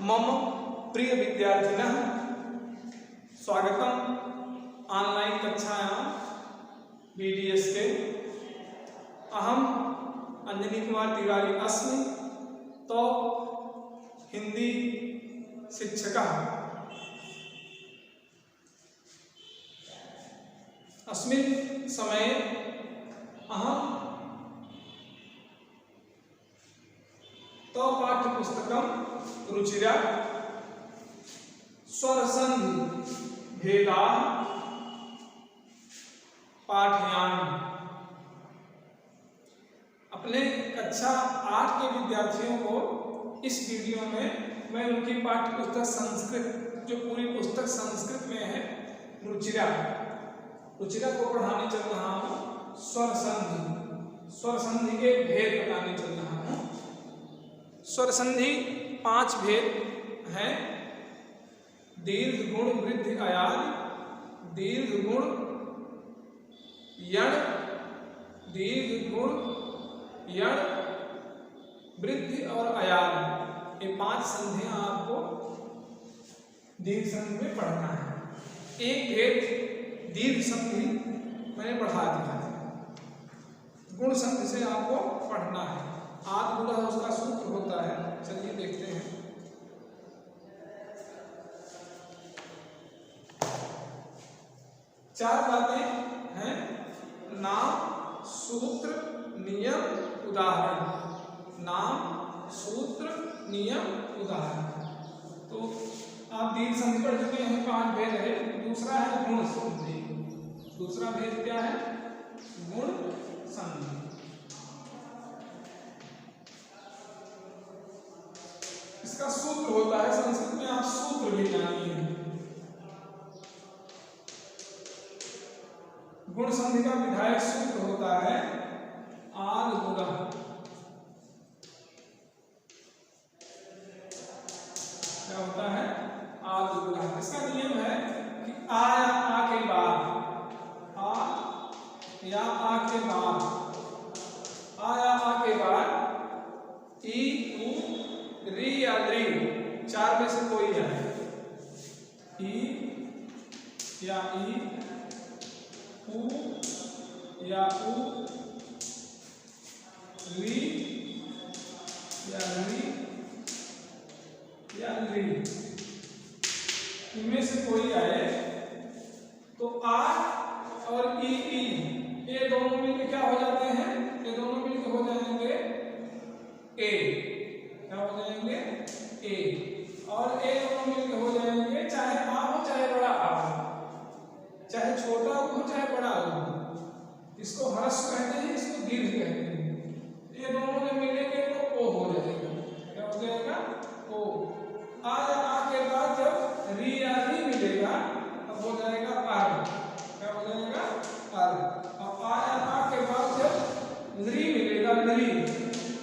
मम प्रिय विद्यार्थिनः स्वागतम ऑनलाइन कक्षायां BDS के अहम अंजनी कुमार तिवारी अस्मि तो हिंदी शिक्षकः अस्मिन् समये अहम तो पाठ्यपुस्तकं रुचिरा स्वरसन्धि भेदाः पाठयामि। अपने कक्षा 8 के विद्यार्थियों को इस वीडियो में मैं उनकी पाठ्यपुस्तक संस्कृत, जो पूरी पुस्तक संस्कृत में है, रुचिरा को पढ़ाने चल रहा हूँ। स्वर संधि के भेद बताने चल रहा हूँ। स्वर संधि 5 भेद हैं। दीर्घ गुण वृद्धि अयाद, दीर्घ गुण यण, दीर्घ गुण यण, वृद्धि और अयाद, ये 5 संधियां आपको दीर्घ संधि में पढ़ना है। एक भेद दीर्घ संधि मैंने पढ़ा दिया है। गुण संधि से आपको पढ़ना है। आद गुणा उसका सूत्र होता है, चलिए देखते हैं। चार बातें हैं: नाम, सूत्र, नियम, उदाहरण। नाम, सूत्र, नियम, उदाहरण। तो आप दीर्घ संधि पढ़ चुके हैं, 5 भेद है। दूसरा है गुण संधि। दूसरा भेद क्या है? गुण संधि। इसका सूत्र होता है, संस्कृत में आप सूत्र भी जानिए। गुण संधि का विधायक सूत्र होता है आद गुणा। क्या होता है? आद गुणा। इसका नियम है कि आ या आ के बाद, आ या आ के बाद, आ या आ के बाद ई, उ, री या री, 4 में से कोई है। ई या ई, उ या उ, री या री या री, इनमें से कोई आए तो आ और ई, ये दोनों मिलकर क्या हो जाते हैं? ये दोनों मिलकर हो जाएंगे ए। क्या हो जाएंगे? ए। और ए दोनों मिलकर हो जाएंगे, चाहे आ हो चाहे बड़ा आ हो, चाहे छोटा हो चाहे बड़ा हो। इसको ह्रस्व कहते हैं, इसको दीर्घ कहते हैं। ये दोनों जब मिलेंगे तो ओ हो जाएगा। क्या हो जाएगा? ओ। आ या आ के बाद जब री या री मिलेगा तब हो जाएगा अर। क्या हो जाएगा? अर। अब आ या आ के बाद जब री मिलेगा, री,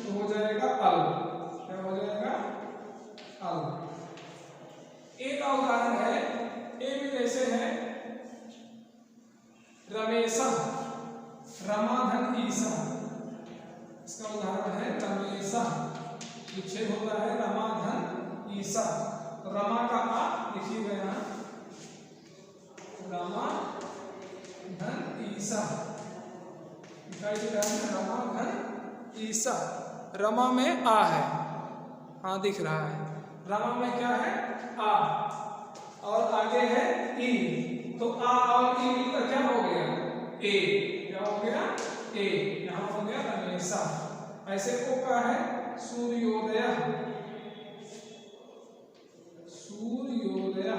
तो हो जाएगा अल। क्या हो जाएगा? अल। एक उदाहरण है, ए भी जैसे है रमेशा, रमाधन ईसा। इसका उदाहरण है रमेशा। विच्छेद होता है रमाधन ईसा। रमा का आ लिखिएगा यहाँ, रमाधन ईसा। दिखाई दे रहा है रमाधन ईसा। रमा में आ है, हाँ दिख रहा है। रमा में क्या है? आ। और आगे है ई, तो आ और ई मिलकर क्या हो गया? ए। क्या हो गया? ए। यहाँ हो गया रमेशा। ऐसे को क्या है? सूर्योदय, सूर्योदय,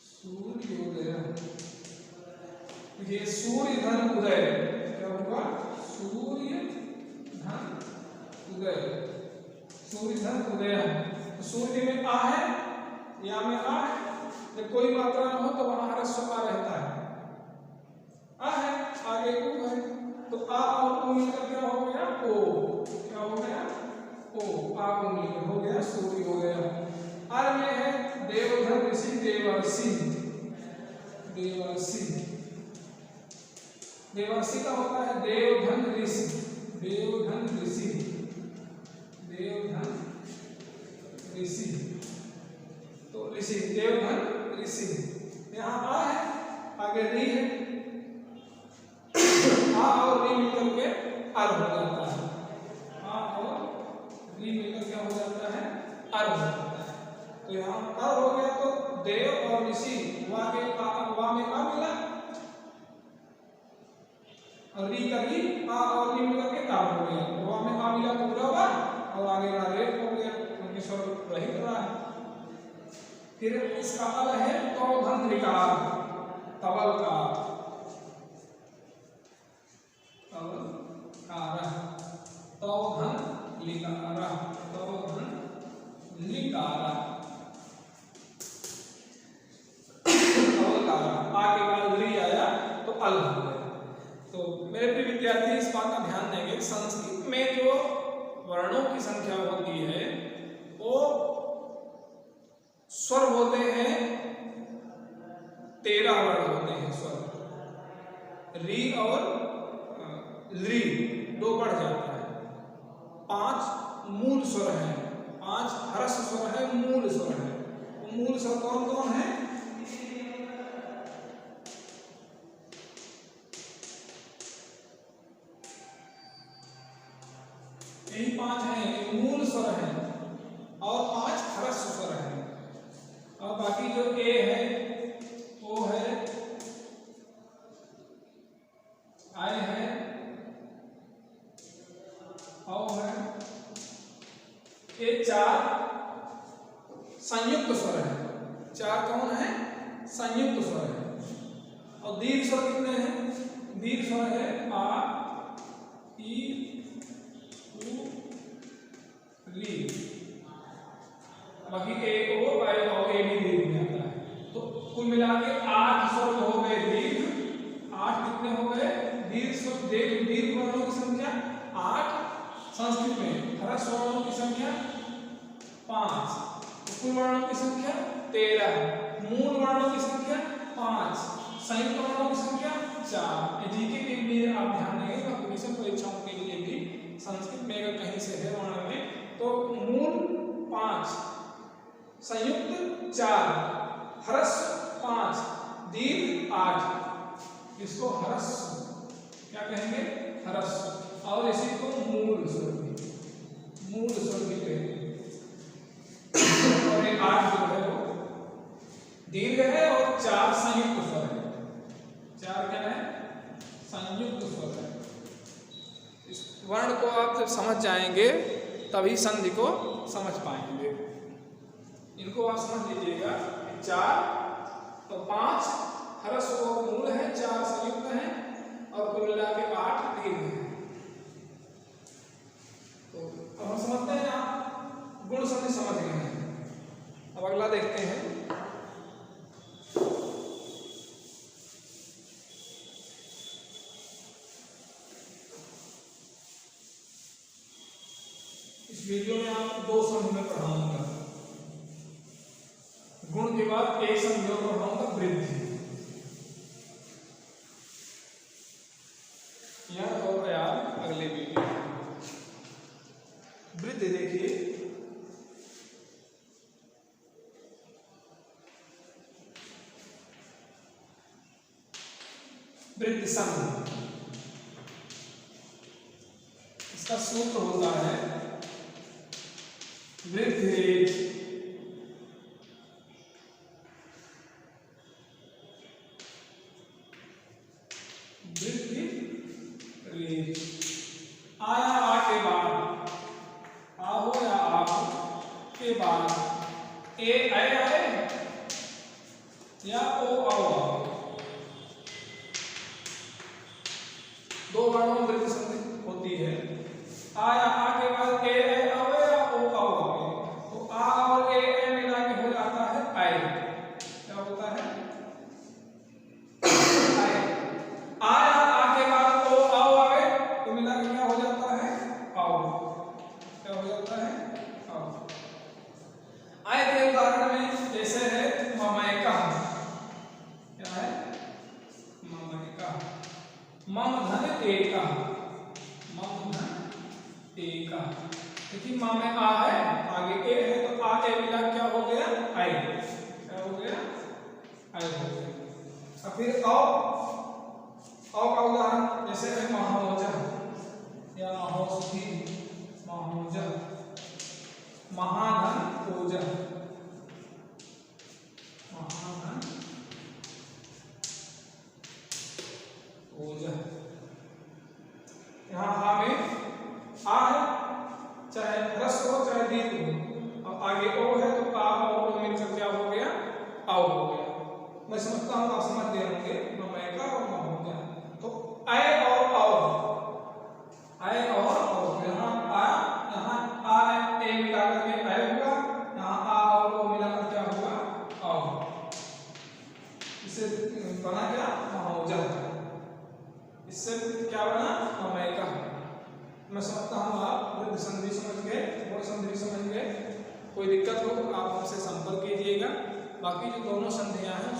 सूर्योदय। ये सूर्य धन उदय। क्या होगा? सूर्य धन उदय, सूर्य धन उदय। सूर्य में आ है, या में आ है। जब कोई मात्रा न हो तो वहां ह्रस्व आ रहता है। आ है, आगे उ है, तो आ और उ मिलकर क्या हो गया? ओ। क्या हो गया? ओ। आ को मिलकर हो गया सूर्य हो गया। अर में है देवधन ऋषि, देवर्षि, देवर्षि। देवर्षि का होता है देवधन ऋषि, देवधन ऋषि, देवधन ऋषि, तो ऋषि देवघन ऋषि। यहाँ आ है, आगे री है, आ और री मिलकर के अर हो जाता है। आ और री मिलकर क्या हो जाता है? अर हो जाता है। तो यहाँ अर हो गया, तो देव और ऋषि, वा में आ मिला और री का री, आ और री मिलकर के कार हो गया। वा में आ मिला तो पूरा हुआ और आगे का रेप हो गया, क्योंकि स्वर रहित रहा है। फिर इसका अल है तो धन रिकार, तबल का तो धन लिकारा, तो धन लिकारा, आगे बाद री आया तो अल हो गया। तो मेरे प्रिय विद्यार्थी इस बात का ध्यान देंगे, संस्कृत में जो वर्णों की संख्या होती है वो स्वर होते हैं 13 वर्ण होते हैं स्वर। री और ली 2 बढ़ जाता है। 5 मूल स्वर है, 5 हर्ष स्वर है, मूल स्वर है। तो मूल स्वर कौन कौन है? यही 5 हैं, मूल स्वर है और 5 हर्ष स्वर है। और बाकी जो ए है वो है, आई है, औ है, ये 4 संयुक्त स्वर है। 4 कौन है? संयुक्त स्वर है। और दीर्घ स्वर कितने हैं? दीर्घ स्वर है आ, ई, उ, री। बाकी ए ओ आई और ए भी दीर्घ में आता है। तो कुल मिला के 8 स्वर हो गए दीर्घ। 8 कितने हो गए? दीर्घ स्वर, दीर्घ वर्णों की संख्या 8। संस्कृत में हर्ष वर्णों की संख्या 5। कुल वर्णों की संख्या 13। मूल वर्णों की संख्या 5। संयुक्त वर्णों की संख्या 4। जीके के लिए आप ध्यान देंगे, कंपटीशन परीक्षाओं के लिए भी संस्कृत में अगर कहीं से है वर्ण में तो मूल 5, संयुक्त 4, हर्ष 5, दीर्घ 8। इसको हर्ष क्या कहेंगे? हर्ष। और इसी को मूल स्वर भी कहते हैं। और ये 8 जो है वो दीर्घ है और 4 संयुक्त स्वर है। 4 क्या है? संयुक्त स्वर है। इस वर्ण को आप जब समझ जाएंगे तभी संधि को समझ पाएंगे। इनको आप समझ लीजिएगा। 4 तो 5 हर्ष वो मूल है, 4 संयुक्त हैं और कुल मिला के 8 दीर्घ है। तो अब हम समझते हैं, आप गुण संधि समझ गए हैं। अब अगला देखते हैं। इस वीडियो में आपको 2 संधि में पढ़ाऊंगा। गुण के बाद एक संधि और पढ़ाऊंगा, वृद्धि। यह हो गया अगले वीडियो। वृद्धि देखिए, वृद्धि संधि, इसका सूत्र होता है वृद्धि आया आ के बाद, आ हो या आप के बाद ए आए आए या ओ आओ। 2 वर्णों में वृद्धि संधि होती है। आया आ के बाद ए आए आओ या ओ आओ। तो आ और ए मिला के हो जाता है आए। क्या होता है? आए। आया आ के बाद ओ आओ आए तो मिला के क्या हो जाता है? आओ। क्या हो जाता है? आओ। आए के उदाहरण में जैसे है ममैका। क्या है? ममैका। मम धन एका, मम धन एका। देखिए माँ में आ है, आगे ए है तो आ ए ए मिला क्या हो गया आई, क्या हो गया आई हो गया। अब फिर औ का उदाहरण जैसे है महामौजा या महोषधि, महामौजा, महाधन ओजा, महाधन ओजा। यहाँ हा में आ है, चाहे ह्रस्व हो चाहे दीर्घ हो, अब आगे ओ है तो आ और ओ मिलकर क्या हो गया आओ हो गया। मैं समझता हूँ आप समझ गए होंगे ममैका और महोजा। तो आय और आय और यहाँ आ ए मिलाकर के आय हुआ, यहाँ आ और ओ मिलाकर क्या हुआ आओ, इससे बना क्या महोजा, इससे क्या बना ममैका। मैं समझता हूँ आप वृद्ध संधि समझ गए, वो संधि समझ गए। कोई दिक्कत हो तो आप हमसे संपर्क कीजिएगा। बाकी जो दोनों संधियां हैं